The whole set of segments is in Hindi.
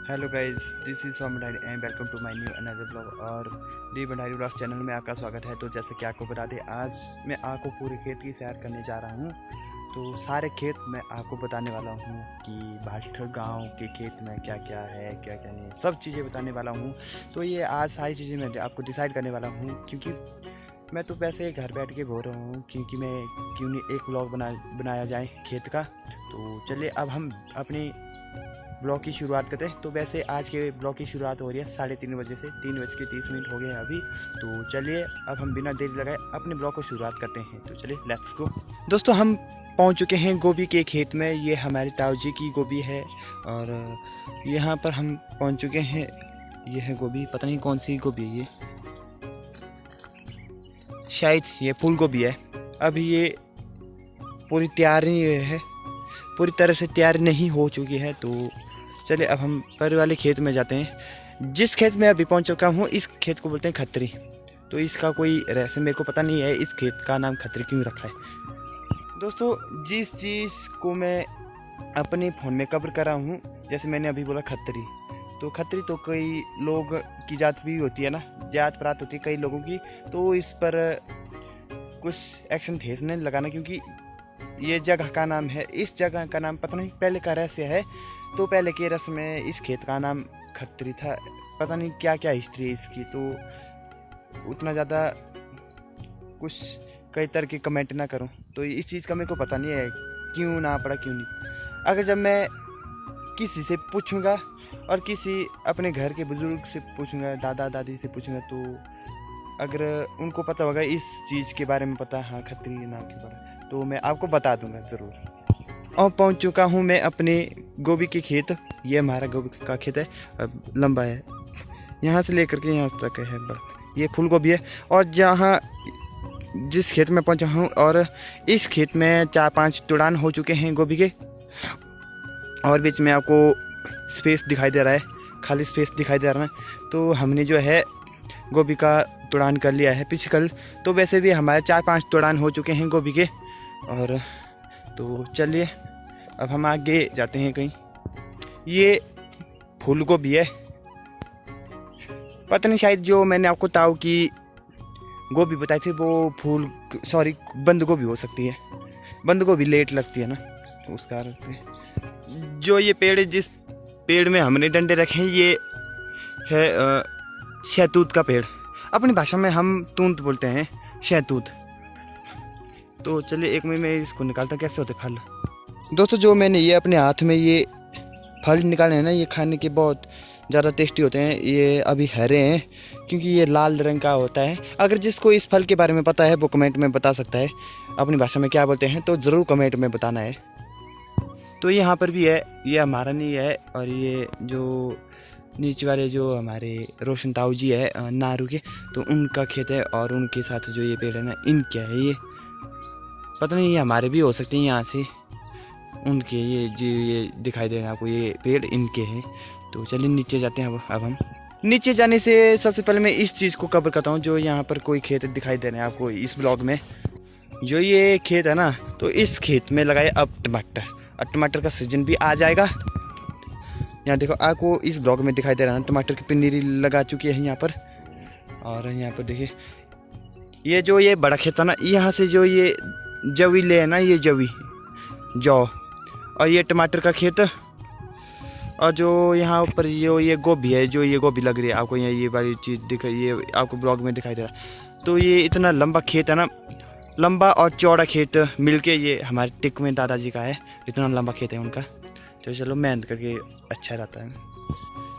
Hello guys, this is Som diary and welcome to my new another blog. और डी डायरी ब्लॉग चैनल में आपका स्वागत है। तो जैसे कि आपको बता दें, आज मैं आपको पूरे खेत की सैर करने जा रहा हूँ। तो सारे खेत मैं आपको बताने वाला हूँ कि भाट गांव के खेत में क्या क्या है, क्या क्या नहीं, सब चीज़ें बताने वाला हूँ। तो ये आज सारी चीज़ें मैं आपको डिसाइड करने वाला हूँ, क्योंकि मैं तो वैसे घर बैठ के बोल रहा हूँ क्योंकि मैं क्यों नहीं एक ब्लॉग बनाया जाए खेत का। तो चलिए अब हम अपनी ब्लॉग की शुरुआत करते हैं। तो वैसे आज के ब्लॉग की शुरुआत हो रही है 3:30 बजे से। 3:30 हो गए हैं अभी। तो चलिए अब हम बिना देरी लगाए अपने ब्लॉग को शुरुआत करते हैं। तो चलिए लेट्स गो। दोस्तों, हम पहुंच चुके हैं गोभी के खेत में। ये हमारे ताऊ जी की गोभी है और यहाँ पर हम पहुंच चुके हैं। ये है गोभी, पता नहीं कौन सी गोभी है, ये शायद ये फूल गोभी है। अभी ये पूरी तैयार नहीं है, पूरी तरह से तैयार नहीं हो चुकी है। तो चलिए अब हम पर वाले खेत में जाते हैं। जिस खेत में अभी पहुंच चुका हूँ, इस खेत को बोलते हैं खत्री। तो इसका कोई रहस्य मेरे को पता नहीं है, इस खेत का नाम खत्री क्यों रखा है। दोस्तों, जिस चीज़ को मैं अपने फ़ोन में कवर कर रहा हूँ, जैसे मैंने अभी बोला खत्री, तो खत्री तो कई लोग की जात भी होती है ना, जात पात होती है कई लोगों की। तो इस पर कुछ एक्शन थे इसने लगाना, क्योंकि ये जगह का नाम है, इस जगह का नाम पता नहीं पहले का रहस्य है। तो पहले के रस में इस खेत का नाम खत्री था, पता नहीं क्या क्या हिस्ट्री है इसकी। तो उतना ज़्यादा कुछ कई तरह के कमेंट ना करूं। तो इस चीज़ का मेरे को पता नहीं है क्यों ना पड़ा, क्यों नहीं। अगर जब मैं किसी से पूछूंगा और किसी अपने घर के बुजुर्ग से पूछूंगा, दादा दादी से पूछूंगा, तो अगर उनको पता होगा इस चीज़ के बारे में, पता हाँ खत्री नाम के बारे में, तो मैं आपको बता दूंगा ज़रूर। और पहुंच चुका हूं मैं अपने गोभी के खेत। ये हमारा गोभी का खेत है, लंबा है, यहाँ से लेकर के यहाँ तक है बड़ा। ये फूल गोभी है। और जहाँ जिस खेत में पहुंचा हूँ, और इस खेत में 4-5 तुड़ान हो चुके हैं गोभी के। और बीच में आपको स्पेस दिखाई दे रहा है, खाली स्पेस दिखाई दे रहा है। तो हमने जो है गोभी का तुड़ान कर लिया है पिछकल। तो वैसे भी हमारे 4-5 तुड़ान हो चुके हैं गोभी के। और तो चलिए अब हम आगे जाते हैं कहीं। ये फूल गोभी है, पता नहीं शायद जो मैंने आपको ताऊ की गोभी बताई थी वो बंद गोभी हो सकती है। बंद गोभी लेट लगती है ना, तो उस कारण से। जो ये पेड़, जिस पेड़ में हमने डंडे रखे हैं, ये है शहतूत का पेड़। अपनी भाषा में हम तूंत बोलते हैं, शहतूत। तो चलिए एक में मैं इसको निकालता, कैसे होते फल। दोस्तों, जो मैंने ये अपने हाथ में ये फल निकाले हैं ना, ये खाने के बहुत ज़्यादा टेस्टी होते हैं। ये अभी हरे हैं क्योंकि ये लाल रंग का होता है। अगर जिसको इस फल के बारे में पता है वो कमेंट में बता सकता है, अपनी भाषा में क्या बोलते हैं, तो ज़रूर कमेंट में बताना है। तो यहाँ पर भी है, ये हमारा नहीं है। और ये जो नीचे वाले जो हमारे रोशन ताऊ जी है नारू के, तो उनका खेत है। और उनके साथ जो ये पेड़ है ना, इनके है। ये पता नहीं, ये हमारे भी हो सकते हैं, यहाँ से उनके ये जो ये दिखाई दे रहे हैं आपको, ये पेड़ इनके हैं। तो चलिए नीचे जाते हैं। अब हम नीचे जाने से सबसे पहले मैं इस चीज़ को कवर करता हूँ। जो यहाँ पर कोई खेत दिखाई दे रहे हैं आपको इस ब्लॉग में, जो ये खेत है ना, तो इस खेत में लगाए अब टमाटर। और टमाटर का सीजन भी आ जाएगा। यहाँ देखो, आपको इस ब्लॉग में दिखाई दे रहा है टमाटर की पिन्नीरी लगा चुकी है यहाँ पर। और यहाँ पर देखिए, ये जो ये बड़ा खेत है ना, यहाँ से जो ये जवी ले है ना, ये जवी जौ, और ये टमाटर का खेत। और जो यहाँ ऊपर ये गोभी है, जो ये गोभी लग रही है आपको, यहाँ ये वाली चीज़ ये आपको ब्लॉग में दिखाई दे रहा है। तो ये इतना लंबा खेत है ना, लंबा और चौड़ा खेत मिलके ये हमारे टिक में दादाजी का है। इतना लंबा खेत है उनका। तो चलो मेहनत करके अच्छा रहता है।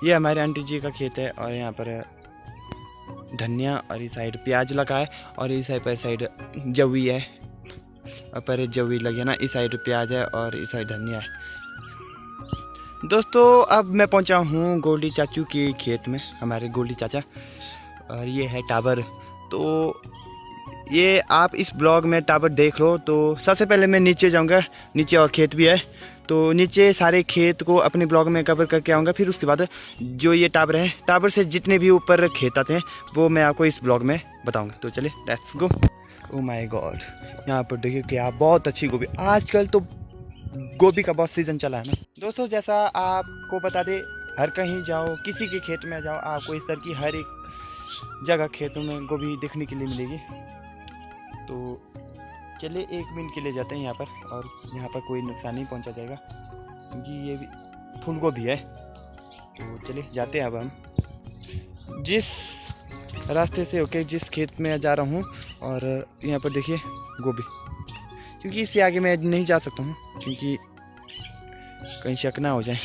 ये हमारे आंटी जी का खेत है। और यहाँ पर धनिया, और इस साइड प्याज लगा है, और इस साइड जवी है। और पर जवी लगी है ना, इस साइड प्याज है और इस साइड धनिया है। दोस्तों, अब मैं पहुंचा हूँ गोल्डी चाचू के खेत में, हमारे गोल्डी चाचा। और ये है टावर। तो ये आप इस ब्लॉग में टावर देख लो। तो सबसे पहले मैं नीचे जाऊंगा, नीचे और खेत भी है। तो नीचे सारे खेत को अपने ब्लॉग में कवर करके आऊँगा। फिर उसके बाद जो ये टावर है, टावर से जितने भी ऊपर खेत आते हैं वो मैं आपको इस ब्लॉग में बताऊँगा। तो चलिए let's go. Oh my God, यहाँ पर देखिए क्या बहुत अच्छी गोभी। आजकल तो गोभी का बहुत सीज़न चला है ना दोस्तों। जैसा आपको बता दें, हर कहीं जाओ, किसी के खेत में जाओ, आपको इस तरह की हर एक जगह खेतों में गोभी देखने के लिए मिलेगी। तो चलिए 1 मिनट के लिए जाते हैं यहाँ पर, और यहाँ पर कोई नुकसान नहीं पहुँचा जाएगा क्योंकि ये भी फूल गोभी है। तो चलिए जाते हैं अब हम जिस रास्ते से होके जिस खेत में जा रहा हूँ। और यहाँ पर देखिए गोभी, क्योंकि इससे आगे मैं नहीं जा सकता हूँ क्योंकि कहीं शक ना हो जाए।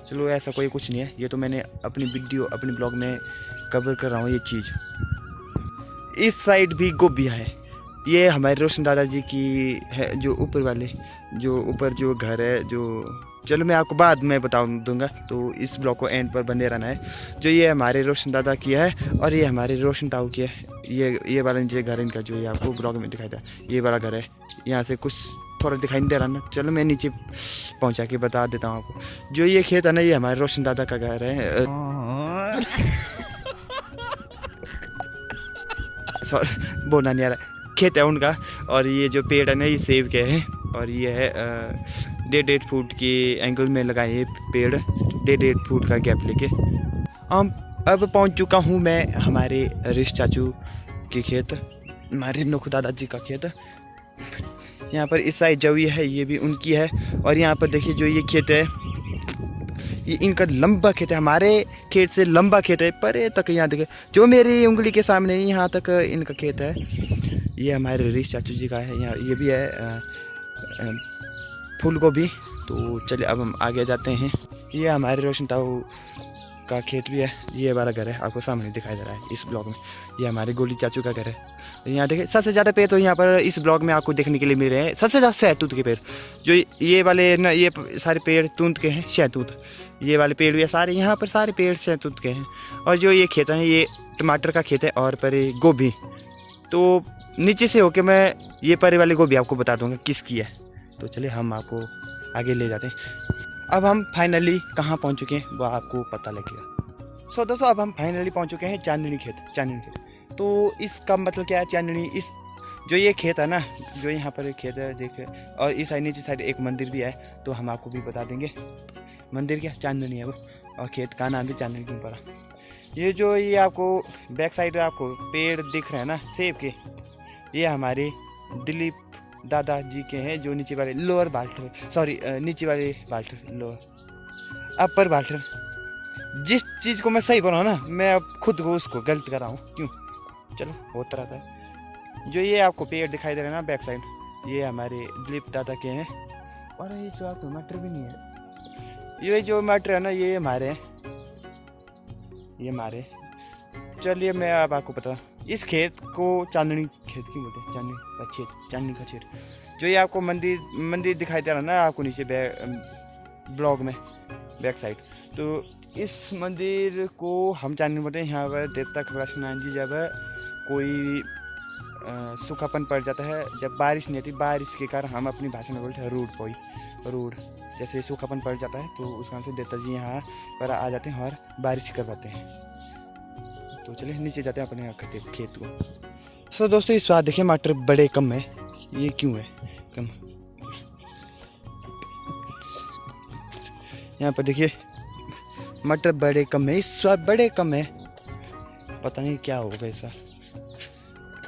चलो ऐसा कोई कुछ नहीं है, ये तो मैंने अपनी वीडियो अपने ब्लॉग में कवर कर रहा हूँ ये चीज़। इस साइड भी गोभी है, ये हमारे रोशन दादाजी की है, जो ऊपर वाले जो ऊपर जो घर है जो, चलो मैं आपको बाद में बता दूंगा। तो इस ब्लॉग को एंड पर बने रहना है। जो ये हमारे रोशन दादा की है और ये हमारे रोशन ताऊ की है। ये वाला नीचे घर इनका जो ये आपको ब्लॉग में दिखाई दे, ये वाला घर है। यहाँ से कुछ थोड़ा दिखाई नहीं दे रहा ना, चलो मैं नीचे पहुँचा के बता देता हूँ आपको। जो ये खेत है ना, ये हमारे रोशन दादा का घर है। सॉरी बोलना नहीं आ रहा, खेत है उनका। और ये जो पेड़ है ना, ये सेब के हैं। और ये है 1.5 फुट के एंगल में लगाए ये पेड़, 1.5 फुट का गैप लेके। अब पहुंच चुका हूं मैं हमारे रिश चाचू के खेत, हमारे नोखू दादाजी का खेत। यहाँ पर इस साइड जो ये है ये भी उनकी है। और यहाँ पर देखिए जो ये खेत है, ये इनका लंबा खेत है, हमारे खेत से लंबा खेत है परे तक। यहाँ देखिए जो मेरी उंगली के सामने यहाँ तक इनका खेत है। ये हमारे रिश चाचू जी का है। यहाँ ये भी है फूल गोभी। तो चलिए अब हम आगे जाते हैं। ये हमारे रोशन ताऊ का खेत भी है, ये हमारा घर है, आपको सामने दिखाई दे रहा है इस ब्लॉग में। ये हमारे गोली चाचू का घर है। यहाँ देखिए सबसे ज़्यादा पेड़ तो यहाँ पर इस ब्लॉग में आपको देखने के लिए मिल रहे हैं, सबसे ज़्यादा शहतूत के पेड़। जो ये वाले ना, ये सारे पेड़ तूत के हैं, शहतूत। ये वाले पेड़ भी है सारे, यहाँ पर सारे पेड़ शहतूत के हैं। और जो ये खेत है ये टमाटर का खेत है, और पर गोभी। तो नीचे से होके मैं ये परे वाले गोभी आपको बता दूँगा किसकी है। तो चलिए हम आपको आगे ले जाते हैं। अब हम फाइनली कहाँ पहुँच चुके हैं वो आपको पता लगेगा। सो दोस्तों अब हम फाइनली पहुँच चुके हैं चांदनी खेत। तो इसका मतलब क्या है चांदनी, इस जो ये खेत है ना, जो यहाँ पर एक खेत है देखिए, और इस साइड नीचे साइड एक मंदिर भी है। तो हम आपको भी बता देंगे मंदिर क्या चांदनी है वो, और खेत का नाम भी चांदनी क्यों पड़ा। ये जो ये आपको बैक साइड आपको पेड़ दिख रहे हैं ना सेब के, ये हमारे दिलीप दादाजी के हैं, जो नीचे वाले लोअर बाल्टर, सॉरी नीचे वाले बाल्टर, लोअर अपर बाल्टर। जिस चीज़ को मैं सही बनाऊँ ना, मैं अब खुद को उसको गलत कर रहा हूँ, क्यों? चलो होता रहता है। जो ये आपको पेड़ दिखाई दे रहे हैं ना बैक साइड, ये हमारे दिलीप दादा के हैं। और ये जो आपको मटर भी नहीं है, ये जो मटर है ना ये हमारे हैं, ये हमारे। चलिए मैं अब आपको पता, इस खेत को चांदनी खेत क्यों बोलते हैं, चांदनी का खेत। जो ये आपको मंदिर दिखाई दे रहा है ना आपको नीचे ब्लॉग में बैक साइड, तो इस मंदिर को हम चांदनी बोलते हैं। यहाँ पर देवता खबरा नारायण जी जब कोई सूखापन पड़ जाता है, जब बारिश नहीं आती, बारिश के कारण हम अपनी भाषा में बोलते हैं रूढ़, जैसे सूखापन पड़ जाता है तो उस कारण से देवता जी यहाँ पर आ जाते हैं और बारिश करवाते हैं। तो चलिए नीचे जाते हैं अपने खेत को। सो दोस्तों इस बार देखिए मटर बड़े कम है, ये क्यों है कम? यहाँ पर देखिए मटर बड़े कम है, इस बार बड़े कम है, पता नहीं क्या होगा इस बार।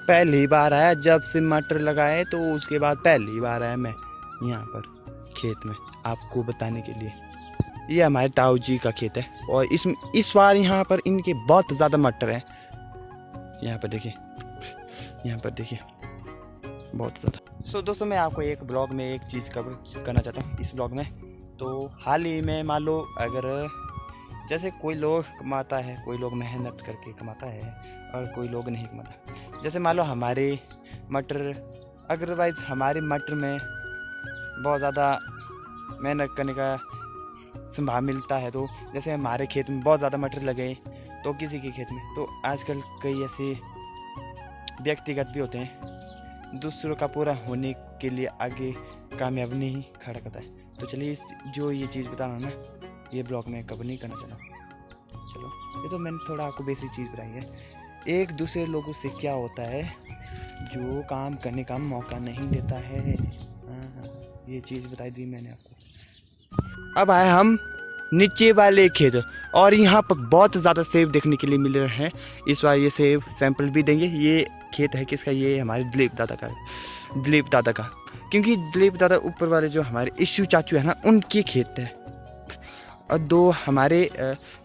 पहली बार आया जब से मटर लगाए, तो उसके बाद पहली बार आया मैं यहाँ पर खेत में आपको बताने के लिए। ये हमारे ताऊ जी का खेत है, और इस बार यहाँ पर इनके बहुत ज़्यादा मटर हैं। यहाँ पर देखिए बहुत ज़्यादा। सो दोस्तों मैं आपको एक ब्लॉग में एक चीज़ कवर करना चाहता हूँ इस ब्लॉग में। तो हाल ही में मान लो अगर जैसे कोई लोग कमाता है, कोई लोग मेहनत करके कमाता है और कोई लोग नहीं कमाता। जैसे मान लो हमारे मटर, अदरवाइज़ हमारे मटर में बहुत ज़्यादा मेहनत करने का संभाव मिलता है। तो जैसे हमारे खेत में बहुत ज़्यादा मटर लगे, तो किसी के खेत में, तो आजकल कई ऐसे व्यक्तिगत भी होते हैं दूसरों का पूरा होने के लिए आगे कामयाब नहीं खड़ा करता है। तो चलिए जो ये चीज़ बताना ना, ये ब्लॉग में कवर नहीं करना चाहता। चलो ये तो मैंने थोड़ा आपको बेसिक चीज़ बताई है। एक दूसरे लोगों से क्या होता है जो काम करने का मौका नहीं देता है। ये चीज़ बताई दी मैंने आपको। अब आए हम नीचे वाले खेत। और यहाँ पर बहुत ज़्यादा सेब देखने के लिए मिल रहे हैं। इस बार ये सेब सैंपल भी देंगे। ये खेत है किसका? ये हमारे दिलीप दादा का है, दिलीप दादा का, क्योंकि दिलीप दादा ऊपर वाले जो हमारे इशू चाचू है ना, उनके खेत है। और 2 हमारे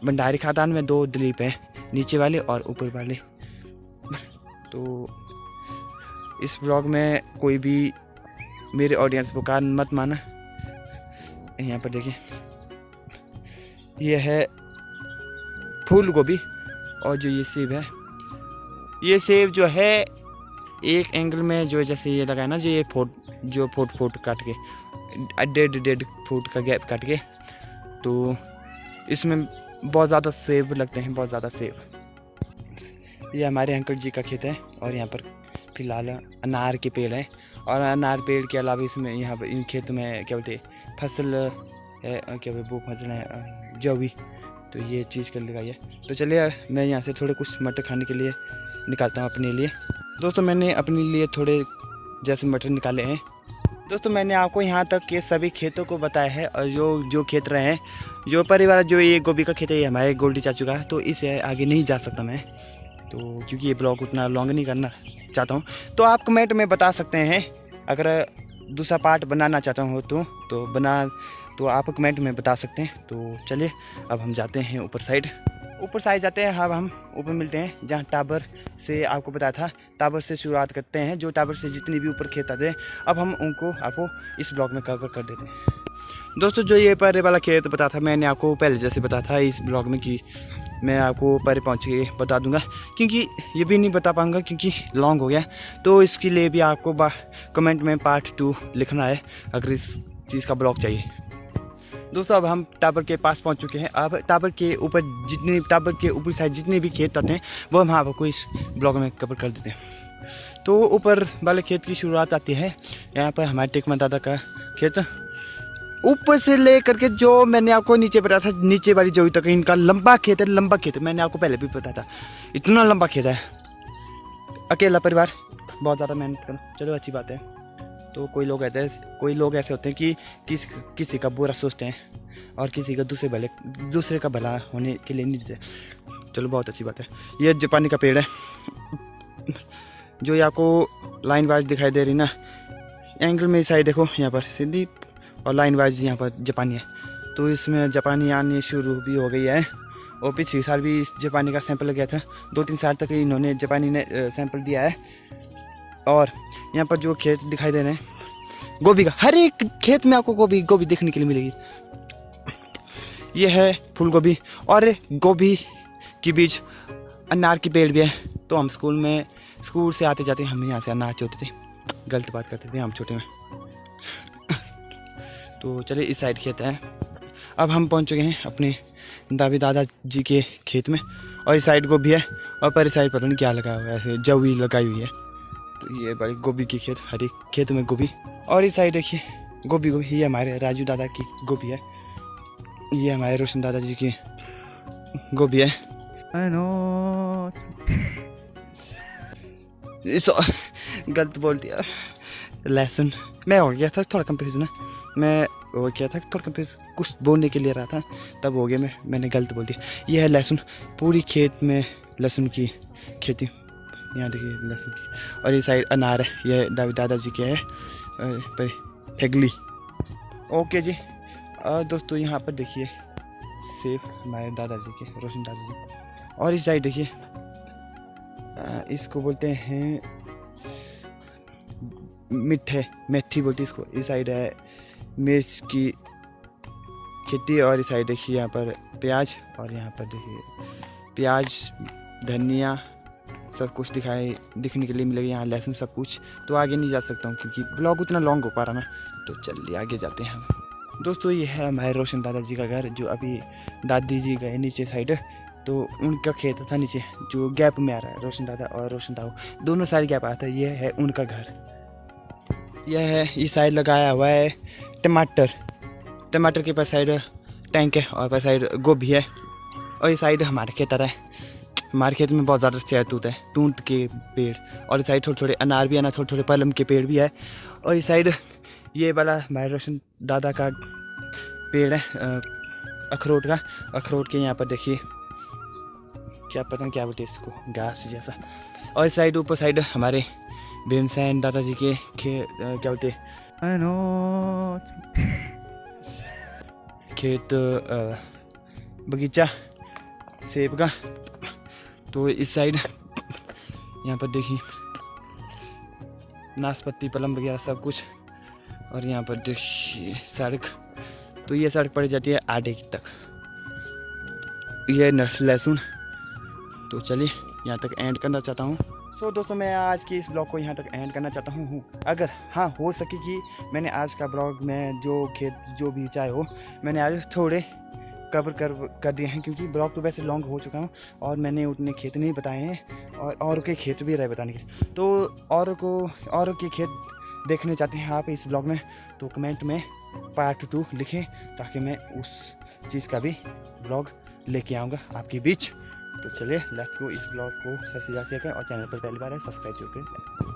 भंडारी खानदान में 2 दिलीप हैं, नीचे वाले और ऊपर वाले। तो इस ब्लॉग में कोई भी मेरे ऑडियंस को कारण मत माना। यहाँ पर देखिए, ये है फूल गोभी। और जो ये सेब है, ये सेब जो है एक एंगल में जो जैसे ये लगाया ना, जो ये फुट काट के 1.5 फुट का गैप काट के, तो इसमें बहुत ज़्यादा सेब लगते हैं, बहुत ज़्यादा सेब। ये हमारे अंकल जी का खेत है। और यहाँ पर फिलहाल अनार के पेड़ हैं। और अनार पेड़ के अलावा इसमें यहाँ पर इन खेत में क्या बोलते फसल है, क्या बोलते वो फसल है जवी। तो ये चीज़ कर लगाई है। तो चलिए मैं यहाँ से थोड़े कुछ मटर खाने के लिए निकालता हूँ अपने लिए। दोस्तों मैंने अपने लिए थोड़े जैसे मटर निकाले हैं। दोस्तों मैंने आपको यहाँ तक के सभी खेतों को बताया है। और जो खेत रहे हैं, जो परिवार, जो ये गोभी का खेत है, ये हमारे गोल्डी चाचू का है। तो इससे आगे नहीं जा सकता मैं, तो क्योंकि ये ब्लॉग उतना लॉन्ग नहीं करना चाहता हूँ। तो आप कमेंट में बता सकते हैं, अगर दूसरा पार्ट बनाना चाहता हूँ तो आप कमेंट में बता सकते हैं। तो चलिए अब हम जाते हैं ऊपर साइड जाते हैं। अब हम ऊपर मिलते हैं जहाँ टावर से आपको बताया था। टावर से शुरुआत करते हैं, जो टावर से जितनी भी ऊपर खेत आते हैं, अब हम उनको आपको इस ब्लॉग में कवर कर देते हैं। दोस्तों जो ये पहले वाला खेत बताया था, मैंने आपको पहले जैसे बताया था इस ब्लॉग में कि मैं आपको पहले पहुँच के बता दूंगा, क्योंकि ये भी नहीं बता पाऊँगा क्योंकि लॉन्ग हो गया। तो इसके लिए भी आपको कमेंट में पार्ट 2 लिखना है अगर इस चीज़ का ब्लॉग चाहिए। दोस्तों अब हम टावर के पास पहुंच चुके हैं। अब टावर के ऊपर साइड जितने भी खेत आते हैं वो हम आपको इस ब्लॉग में कवर कर देते हैं। तो ऊपर वाले खेत की शुरुआत आती है यहाँ पर हमारे टेकमा दादा का खेत। ऊपर से ले करके जो मैंने आपको नीचे बताया था, नीचे वाली जो तक इनका लंबा खेत है। मैंने आपको पहले भी बताया था, इतना लंबा खेत है। अकेला परिवार, बहुत ज़्यादा मेहनत करो, चलो अच्छी बात है। तो कोई लोग ऐसे होते हैं कि किसी का बुरा सोचते हैं और किसी का दूसरे का भला होने के लिए नहीं देते। चलो बहुत अच्छी बात है। ये जापानी का पेड़ है, जो ये आपको लाइन वाइज दिखाई दे रही ना, एंगल में साइड देखो, यहाँ पर सीधी और लाइन वाइज यहाँ पर जापानी है। तो इसमें जापानी आने शुरू भी हो गई है। और पिछले साल भी इस जापानी का सैंपल गया था, 2-3 साल तक इन्होंने जापानी ने सैंपल दिया है। और यहाँ पर जो खेत दिखाई दे रहे हैं गोभी का, हर एक खेत में आपको गोभी देखने के लिए मिलेगी। ये है फूल गोभी। और गोभी के बीच अनार की पेड़ भी है। तो हम स्कूल से आते जाते हम यहाँ से अनार चोते थे, गलत बात करते थे हम छोटे में। तो चलिए इस साइड खेत है। अब हम पहुँच चुके हैं अपने दादा जी के खेत में। और इस साइड गोभी है और पर इस साइड पता नहीं क्या लगा हुआ है, ऐसे जवी लगाई हुई है। तो ये बड़ी गोभी की खेत, हर एक खेत में गोभी। और इस साइड देखिए गोभी, ये हमारे राजू दादा की गोभी है। ये हमारे रोशन दादा जी की गोभी है। गलत बोल दिया, लहसुन। मैं हो गया था थोड़ा कंफ्यूजन कुछ बोलने के लिए रहा था, तब हो गया मैंने गलत बोल दिया। ये है लहसुन, पूरी खेत में लहसुन की खेती, यहाँ देखिए लहसुन की। और ये साइड अनार है, ये दादाजी के है फेगली। ओके जी। और दोस्तों यहाँ पर देखिए सेब हमारे दादाजी के, रोशन दादाजी। और इस साइड देखिए इसको बोलते हैं मेथी बोलते इसको। इस साइड है मिर्च की खेती। और इस साइड देखिए यहाँ पर प्याज। और यहाँ पर देखिए प्याज, धनिया, सब कुछ दिखने के लिए मिलेगा यहाँ, लहसुन, सब कुछ। तो आगे नहीं जा सकता हूँ क्योंकि ब्लॉग उतना लॉन्ग हो पा रहा ना। तो चलिए आगे जाते हैं हम। दोस्तों ये है हमारे रोशन दादाजी का घर, जो अभी दादी जी गए नीचे साइड, तो उनका खेत था नीचे जो गैप में आ रहा है। रोशन दादा और रोशन ताऊ दोनों साइड गैप आता है। ये है उनका घर। यह है इस साइड लगाया हुआ है टमाटर के पास साइड टैंक है और पास साइड गोभी है। और इस साइड हमारे खेत आ रहा है। हमारे खेत में बहुत ज़्यादा शहतूत है, तूत के पेड़। और इस साइड थोड़े थोड़े अनार भी है ना, थोड़े थोड़े पलम के पेड़ भी है। और इस साइड ये वाला हमारे रोशन दादा का पेड़ है, अखरोट का। अखरोट के यहाँ पर देखिए क्या पता नहीं क्या बोलते इसको, घास जैसा। और इस साइड ऊपर साइड हमारे भीमसेन दादाजी के क्या बोलते खेत बगीचा सेब का। तो इस साइड यहाँ पर देखिए नाशपाती प्लम वगैरह सब कुछ। और यहाँ पर देखिए सड़क, तो ये सड़क पड़ जाती है आधे की तक। ये लहसुन। तो चलिए यहाँ तक एंड करना चाहता हूँ। सो दोस्तों मैं आज की इस ब्लॉग को यहाँ तक एंड करना चाहता हूँ। अगर हाँ हो सके कि मैंने आज का ब्लॉग में जो खेत जो भी चाहे हो मैंने आज थोड़े कवर कर दिए हैं, क्योंकि ब्लॉग तो वैसे लॉन्ग हो चुका हूँ और मैंने उतने खेत नहीं बताए हैं और औरों के खेत भी रहे बताने के। तो औरों के खेत देखने चाहते हैं आप इस ब्लॉग में तो कमेंट में पार्ट 2 लिखें, ताकि मैं उस चीज़ का भी ब्लॉग लेके आऊँगा आपके बीच। तो चलिए लेट्स गो, इस ब्लॉग को सब्सक्राइब करें और चैनल पर पहली बार है सब्सक्राइब जरूर करें।